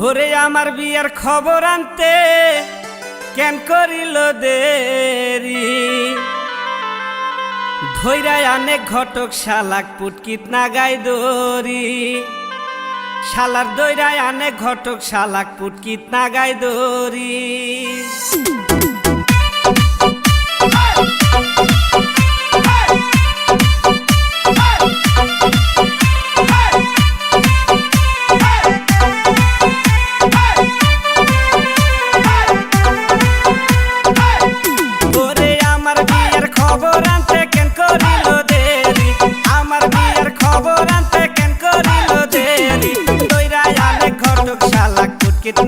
ওরে আমার বিয়ার খবর আনতে কেন করিল দেরি, ধৈরায় আনে ঘটক শালাক পুটকিত নাগাই দরি। শালার দৈরায় আনে ঘটক শালাক পুটকিত নাগাই দরি।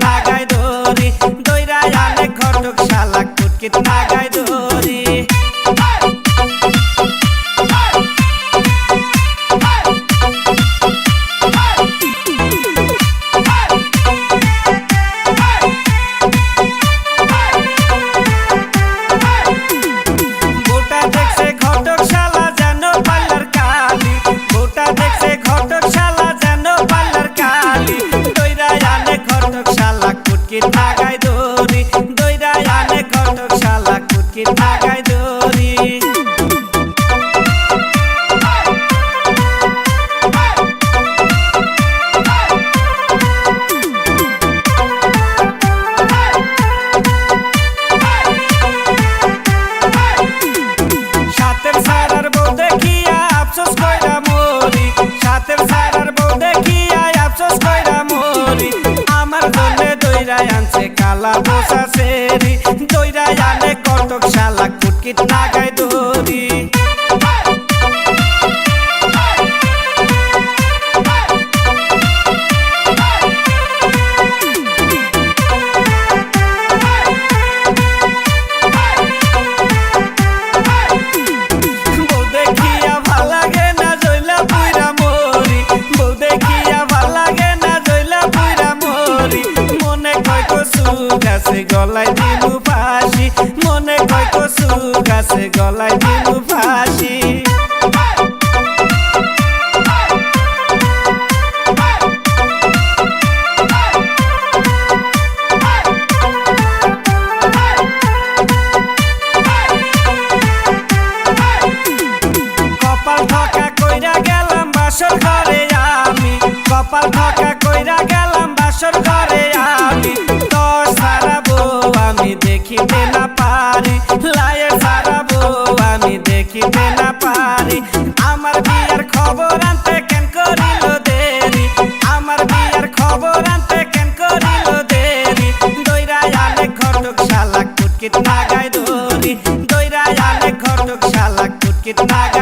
নাগাই দরি দৈরায় আনে ঘটক শালাক পুটকিত নাগাই দরি। বউটা দেখছে ঘটক শালা যেন পাল্লার কালি, বউটা দেখছে ঘটক শালা যেন পাল্লার কালি। দৈরায় আনে ঘটক শালাক পুটকিত নাগাই দরি, দৈরায় আনে ঘটক শালাক পুটকিত নাগাই দরি। সাতের সারার বউ দেখিয়া আফসোস কইরা মরি, সাতের সারার বউ দেখিয়া আফসোস কইরা মরি। আমার জন্যে দৈরায় আনছে কালা বসা সেরি, দৈরায় আনে ঘটক শালাক পুটকিত নাগাই দরি। বউ দেখিয়া ভাল লাগে না জইলা পুইরা মরি, বউ দেখিয়া ভাল লাগে না জইলা পুইরা মরি। মনে কয় কসু গাছে গলায় দিলু ফাঁসি, মনে কয় কসু গাছে গলায় দিলু ফাঁসি। কপাল ঠকা কইরা গেলাম বাসর ঘরে আমি, কপাল ঠকা কইরা গেলাম বাসর ঘরে আমি। দশ সারা বউ আমি দেখিতে না পারি, লায়ের সারা বউ আমি দেখিতে না পারি। আমার বিয়ার খবর আনতে কেন করিল দেরি, আমার বিয়ার খবর আনতে কেন করিল দেরি। দৈরায় আনে ঘটক শালাক পুটকিত নাগাই দরি, দৈরায় আনে ঘটক শালাক পুটকিত নাগাই